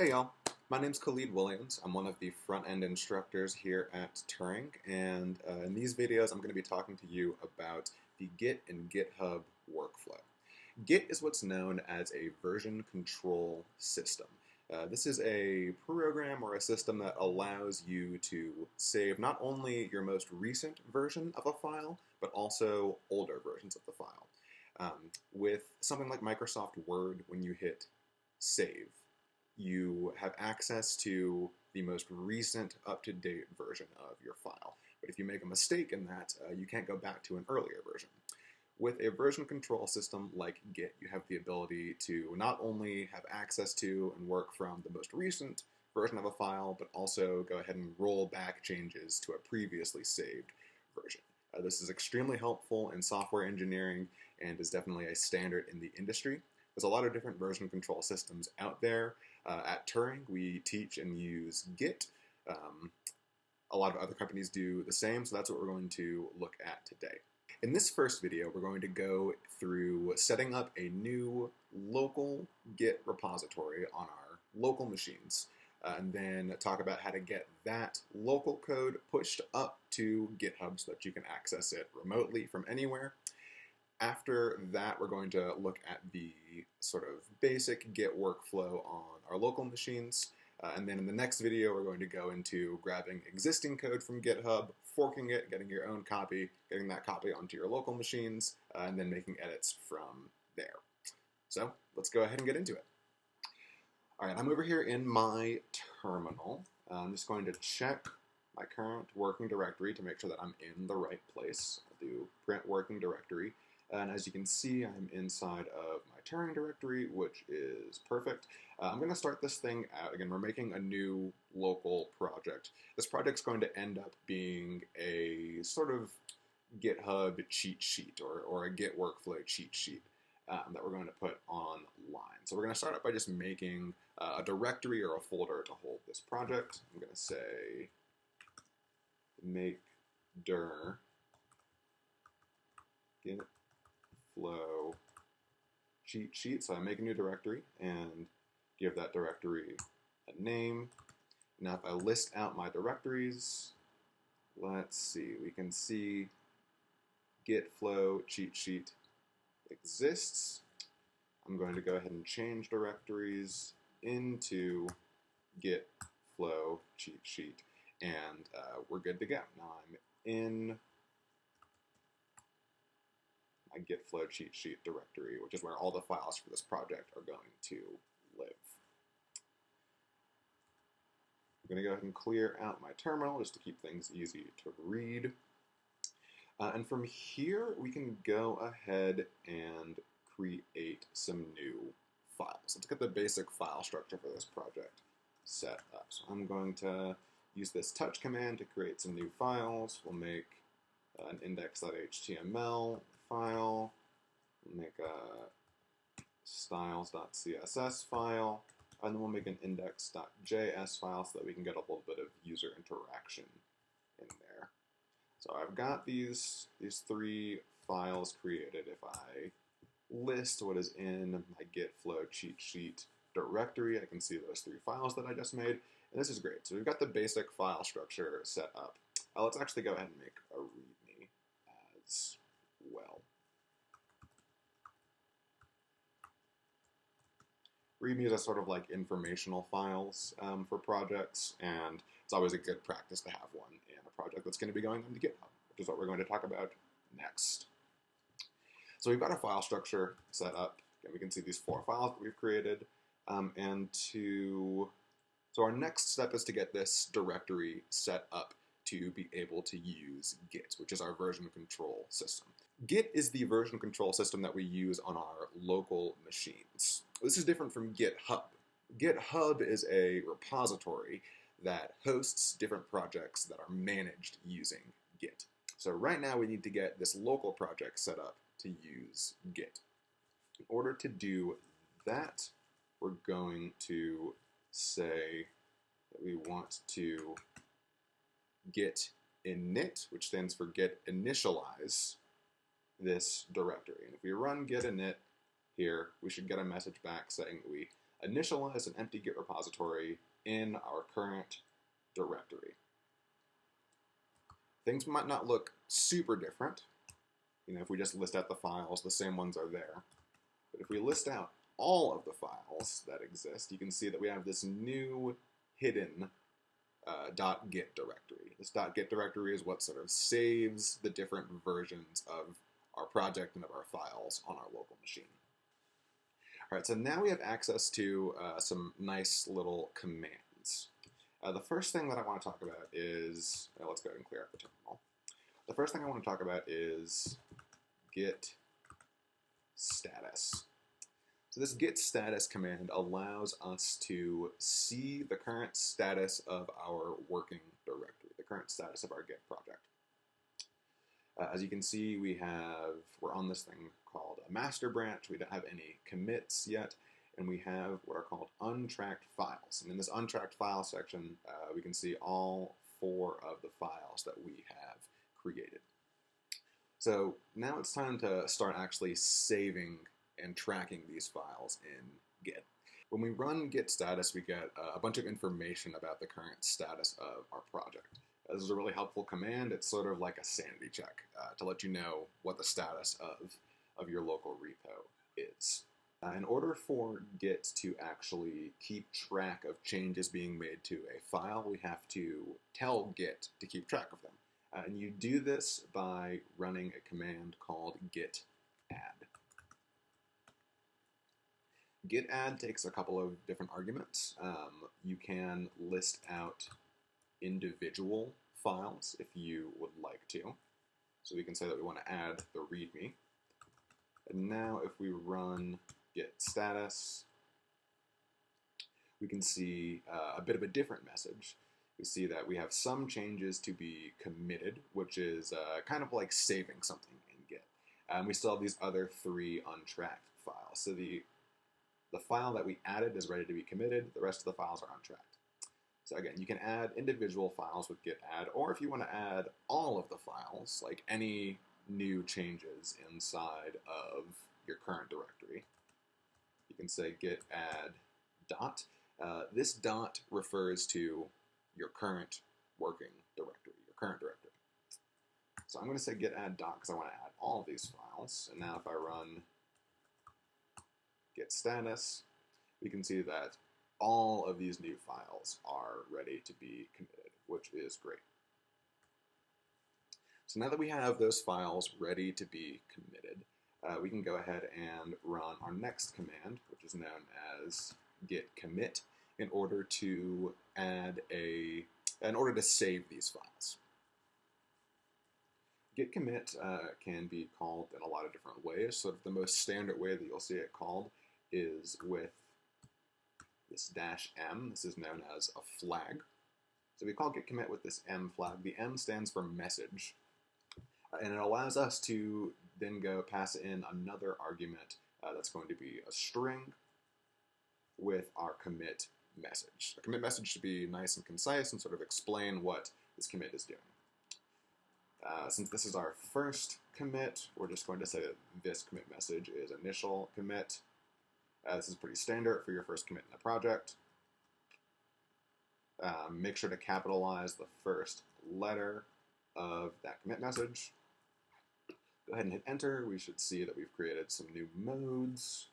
Hey y'all, my name's Khalid Williams. I'm one of the front-end instructors here at Turing, and in these videos I'm going to be talking to you about the Git and GitHub workflow. Git is what's known as a version control system. This is a program or a system that allows you to save not only your most recent version of a file, but also older versions of the file. With something like Microsoft Word, when you hit save, you have access to the most recent up-to-date version of your file. But if you make a mistake in that, you can't go back to an earlier version. With a version control system like Git, you have the ability to not only have access to and work from the most recent version of a file, but also go ahead and roll back changes to a previously saved version. This is extremely helpful in software engineering and is definitely a standard in the industry. There's a lot of different version control systems out there. At Turing, we teach and use Git. A lot of other companies do the same, so that's what we're going to look at today. In this first video, we're going to go through setting up a new local Git repository on our local machines, and then talk about how to get that local code pushed up to GitHub so that you can access it remotely from anywhere. After that, we're going to look at the sort of basic Git workflow on our local machines. And then in the next video, we're going to go into grabbing existing code from GitHub, forking it, getting your own copy, getting that copy onto your local machines, and then making edits from there. So let's go ahead and get into it. All right, I'm over here in my terminal. I'm just going to check my current working directory to make sure that I'm in the right place. I'll do print working directory. And as you can see, I'm inside of my Turing directory, which is perfect. I'm going to start this thing out. Again, we're making a new local project. This project's going to end up being a sort of GitHub cheat sheet or a Git workflow cheat sheet that we're going to put online. So we're going to start out by just making a directory or a folder to hold this project. I'm going to say make dir Git flow cheat sheet. So I make a new directory and give that directory a name. Now if I list out my directories, let's see, we can see Git flow cheat sheet exists. I'm going to go ahead and change directories into Git flow cheat sheet, and we're good to go. Now I'm in my Git flow cheat sheet directory, which is where all the files for this project are going to live. I'm going to go ahead and clear out my terminal just to keep things easy to read. And from here, we can go ahead and create some new files. Let's get the basic file structure for this project set up. So I'm going to use this touch command to create some new files. We'll make an index.html file, we'll make a styles.css file, and then we'll make an index.js file so that we can get a little bit of user interaction in there. So I've got these three files created. If I list what is in my Git flow cheat sheet directory, I can see those three files that I just made, and this is great. So we've got the basic file structure set up. Let's actually go ahead and make a README as well. READMEs are sort of like informational files for projects, and it's always a good practice to have one in a project that's going to be going on to GitHub, which is what we're going to talk about next. So we've got a file structure set up. Again, we can see these four files that we've created, so our next step is to get this directory set up to be able to use Git, which is our version control system. Git is the version control system that we use on our local machines. This is different from GitHub. GitHub is a repository that hosts different projects that are managed using Git. So right now we need to get this local project set up to use Git. In order to do that, we're going to say that we want to git init, which stands for git initialize this directory. And if we run git init here, we should get a message back saying that we initialize an empty Git repository in our current directory. Things might not look super different. If we just list out the files, the same ones are there. But if we list out all of the files that exist, you can see that we have this new hidden .git directory. This .git directory is what sort of saves the different versions of our project and of our files on our local machine. All right, so now we have access to some nice little commands. The first thing that I want to talk about is, let's go ahead and clear up the terminal. The first thing I want to talk about is Git Status. So this Git Status command allows us to see the current status of our working directory, the current status of our Git project. As you can see, we're on this thing called a master branch. We don't have any commits yet, and we have what are called untracked files. And in this untracked file section, we can see all 4 of the files that we have created. So now it's time to start actually saving and tracking these files in Git. When we run Git Status, we get a bunch of information about the current status of our project. This is a really helpful command. It's sort of like a sanity check to let you know what the status of your local repo is. In order for Git to actually keep track of changes being made to a file, we have to tell Git to keep track of them. And you do this by running a command called git add. Git add takes a couple of different arguments. You can list out individual files if you would like to. So we can say that we want to add the README. And now if we run Git Status, we can see a bit of a different message. We see that we have some changes to be committed, which is kind of like saving something in Git. We still have these other 3 untracked files. So the file that we added is ready to be committed. The rest of the files are untracked. So again, you can add individual files with git add, or if you want to add all of the files, like any new changes inside of your current directory, you can say git add dot. This dot refers to your current working directory, your current directory. So I'm going to say git add dot because I want to add all of these files. And now if I run Git Status, we can see that all of these new files are ready to be committed, which is great. So now that we have those files ready to be committed, we can go ahead and run our next command, which is known as Git Commit, in order to save these files. Git Commit can be called in a lot of different ways. So the most standard way that you'll see it called is with this -m. This is known as a flag. So we call Git Commit with this M flag. The M stands for message. And it allows us to then go pass in another argument that's going to be a string with our commit message. The commit message should be nice and concise and sort of explain what this commit is doing. Since this is our first commit, we're just going to say that this commit message is initial commit. This is pretty standard for your first commit in a project. Make sure to capitalize the first letter of that commit message. Go ahead and hit enter. We should see that we've created some new modes.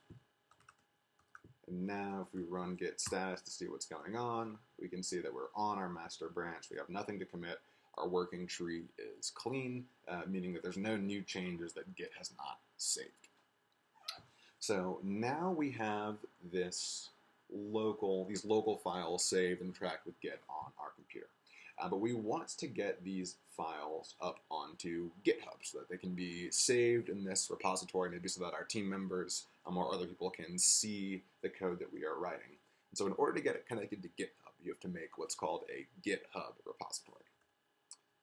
And now if we run Git Status to see what's going on, we can see that we're on our master branch. We have nothing to commit. Our working tree is clean, meaning that there's no new changes that Git has not saved. So now we have these local files saved and tracked with Git on our computer. But we want to get these files up onto GitHub so that they can be saved in this repository, maybe so that our team members or other people can see the code that we are writing. And so in order to get it connected to GitHub, you have to make what's called a GitHub repository.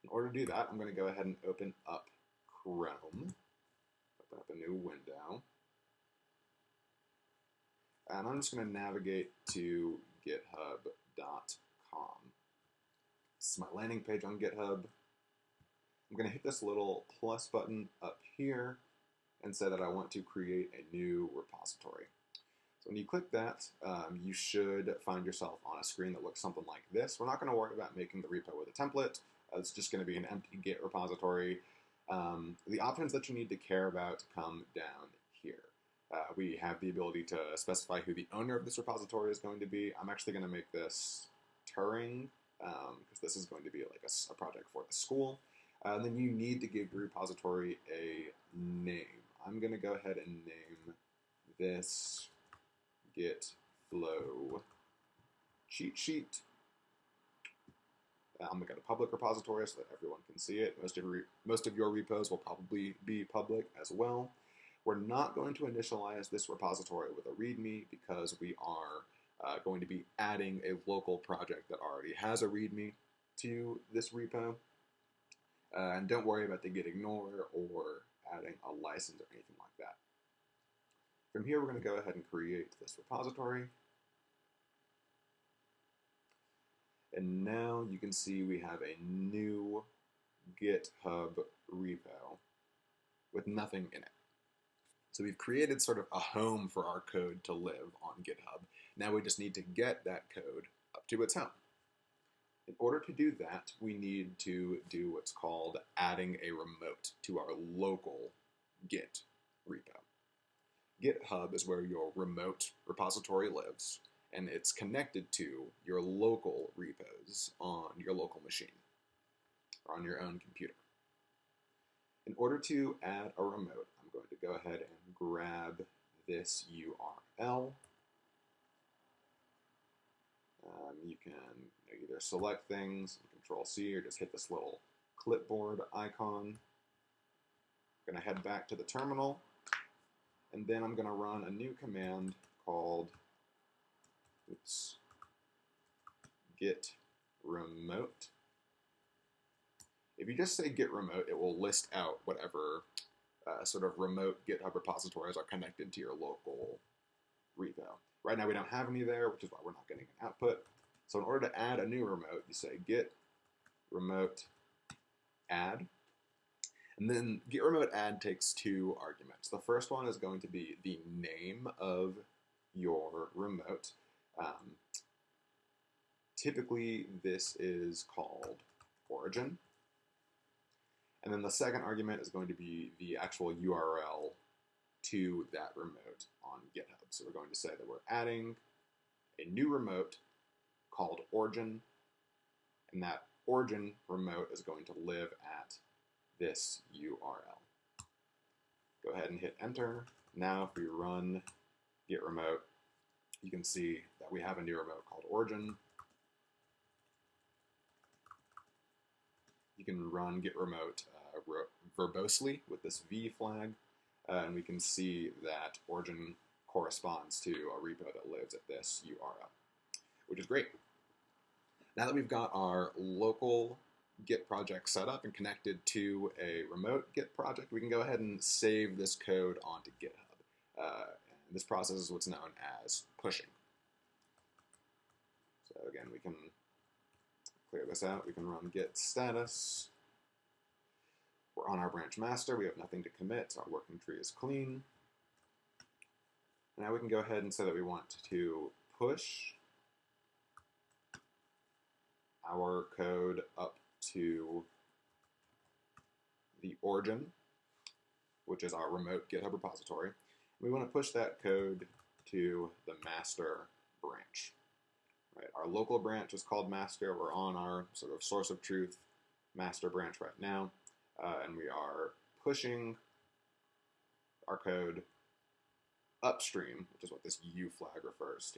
In order to do that, I'm going to go ahead and open up Chrome, open up a new window, and I'm just going to navigate to github.com. This is my landing page on GitHub. I'm going to hit this little plus button up here and say that I want to create a new repository. So when you click that, you should find yourself on a screen that looks something like this. We're not going to worry about making the repo with a template. It's just going to be an empty Git repository. The options that you need to care about come down here. We have the ability to specify who the owner of this repository is going to be. I'm actually going to make this Turing, because this is going to be like a project for the school. And then you need to give your repository a name. I'm going to go ahead and name this Git Flow cheat sheet. I'm going to get a public repository so that everyone can see it. Most of your repos will probably be public as well. We're not going to initialize this repository with a README because we are going to be adding a local project that already has a README to this repo. And don't worry about the git ignore or adding a license or anything like that. From here, we're going to go ahead and create this repository. And now you can see we have a new GitHub repo with nothing in it. So we've created sort of a home for our code to live on GitHub. Now we just need to get that code up to its home. In order to do that, we need to do what's called adding a remote to our local Git repo. GitHub is where your remote repository lives, and it's connected to your local repos on your local machine or on your own computer. In order to add a remote, I'm going to go ahead and grab this URL. You can either select things, Control-C, or just hit this little clipboard icon. I'm going to head back to the terminal, and then I'm going to run a new command called Git Remote. If you just say Git Remote, it will list out whatever sort of remote GitHub repositories are connected to your local repo. Right now we don't have any there, which is why we're not getting an output. So in order to add a new remote, you say Git Remote Add. And then Git Remote Add takes two arguments. The first one is going to be the name of your remote. Typically, this is called origin. And then the second argument is going to be the actual URL to that remote on GitHub. So we're going to say that we're adding a new remote called origin, and that origin remote is going to live at this URL. Go ahead and hit enter. Now if we run Git Remote, you can see that we have a new remote called origin. You can run Git Remote verbosely with this V flag, and we can see that origin corresponds to a repo that lives at this URL, which is great. Now that we've got our local Git project set up and connected to a remote Git project, we can go ahead and save this code onto GitHub. And this process is what's known as pushing. So again, we can clear this out. We can run Git Status. We're on our branch master. We have nothing to commit. Our working tree is clean. Now we can go ahead and say that we want to push our code up to the origin, which is our remote GitHub repository. We want to push that code to the master branch. Right? Our local branch is called master. We're on our sort of source of truth master branch right now, and we are pushing our code upstream, which is what this U flag refers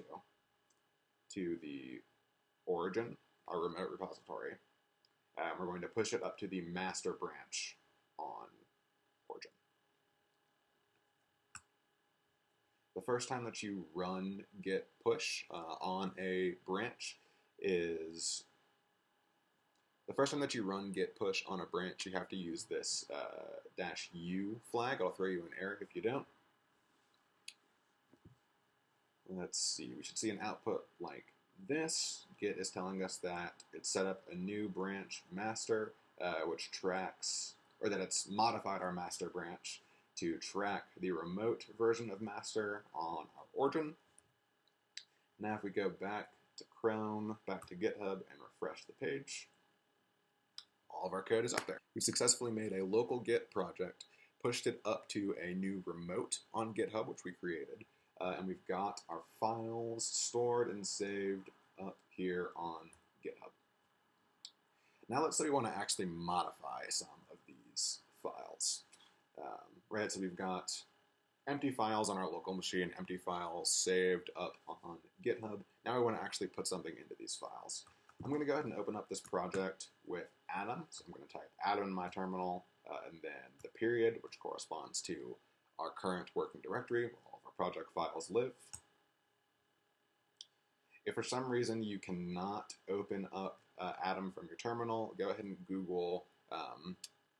to the origin, our remote repository. We're going to push it up to the master branch on origin. The first time that you run git push on a branch is you have to use this -u flag. I'll throw you an error if you don't. Let's see, we should see an output like this. Git is telling us that it's set up a new branch master, which tracks, or that it's modified our master branch to track the remote version of master on our origin. Now if we go back to Chrome, back to GitHub, and refresh the page, all of our code is up there. We've successfully made a local Git project, pushed it up to a new remote on GitHub, which we created, and we've got our files stored and saved up here on GitHub. Now let's say we want to actually modify some of these files. Right, so we've got empty files on our local machine, empty files saved up on GitHub. Now we want to actually put something into these files. I'm going to go ahead and open up this project with Atom. So I'm going to type Atom in my terminal, and then the period, which corresponds to our current working directory where all of our project files live. If for some reason you cannot open up Atom from your terminal, go ahead and Google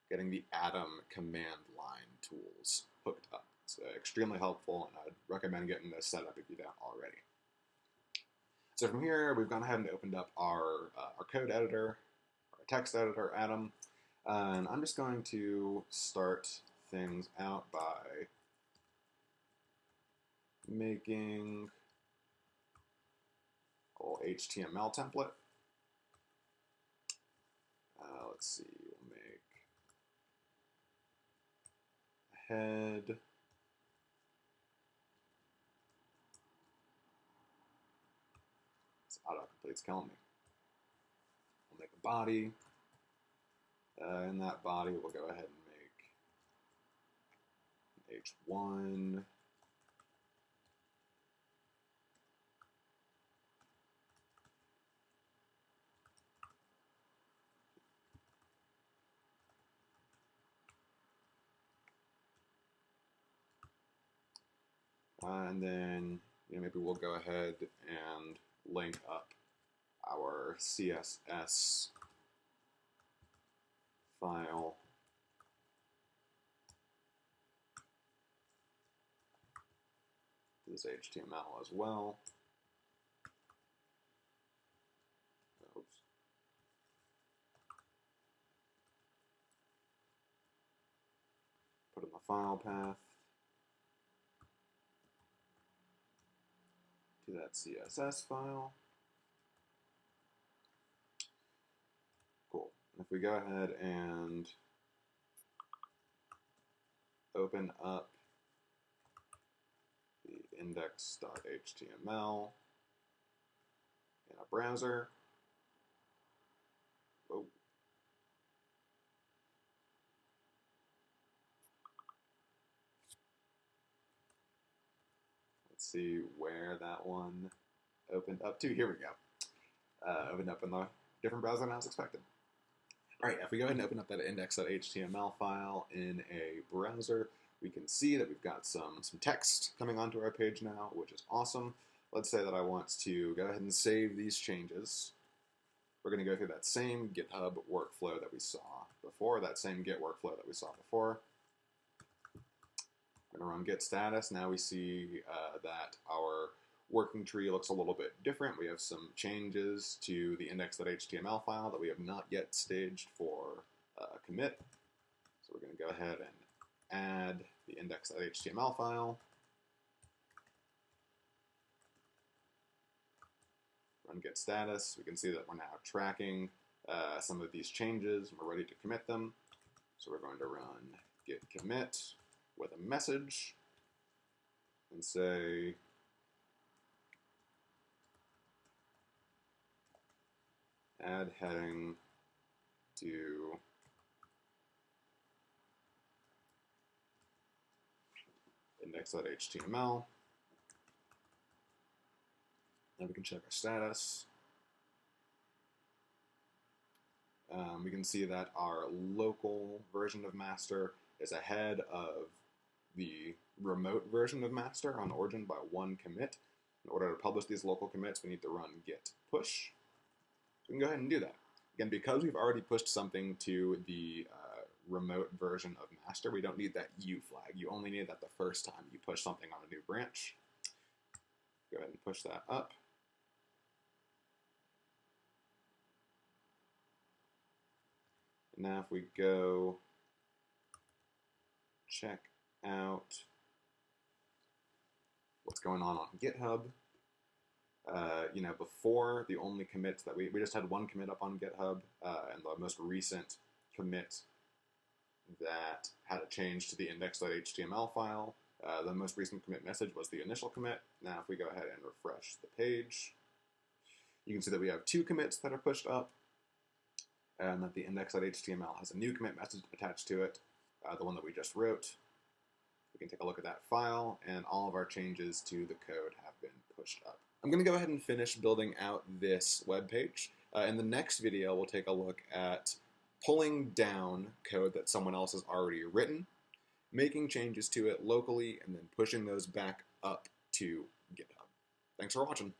getting the Atom command line tools hooked up. It's extremely helpful, and I'd recommend getting this set up if you don't already. So from here, we've gone ahead and opened up our code editor, our text editor, Atom, and I'm just going to start things out by making a little HTML template. Let's see, we'll make a head. This autocomplete's killing me. We'll make a body. In that body, we'll go ahead and make an H1. And then maybe we'll go ahead and link up our CSS file to this HTML as well. Oops. Put in the file path to that CSS file. Cool. And if we go ahead and open up the index.html in a browser. Whoa. Let's see where that one opened up to. Here we go. Opened up in the different browser than I was expecting. All right, if we go ahead and open up that index.html file in a browser, we can see that we've got some text coming onto our page now, which is awesome. Let's say that I want to go ahead and save these changes. We're going to go through that same GitHub workflow that we saw before, that same Git workflow that we saw before. I'm going to run Git Status. Now we see that our working tree looks a little bit different. We have some changes to the index.html file that we have not yet staged for commit. So we're going to go ahead and add the index.html file. Run Git Status. We can see that we're now tracking some of these changes. We're ready to commit them. So we're going to run Git Commit with a message and say add heading to index.html. Now we can check our status. We can see that our local version of master is ahead of the remote version of master on origin by 1 commit. In order to publish these local commits, we need to run Git Push. We can go ahead and do that. Again, because we've already pushed something to the remote version of master, we don't need that U flag. You only need that the first time you push something on a new branch. Go ahead and push that up. Now if we go check out what's going on GitHub, Before, the only commits that we just had one commit up on GitHub, and the most recent commit that had a change to the index.html file. The most recent commit message was the initial commit. Now if we go ahead and refresh the page, you can see that we have 2 commits that are pushed up, and that the index.html has a new commit message attached to it, the one that we just wrote. We can take a look at that file, and all of our changes to the code have been pushed up. I'm going to go ahead and finish building out this web page. In the next video, we'll take a look at pulling down code that someone else has already written, making changes to it locally, and then pushing those back up to GitHub. Thanks for watching.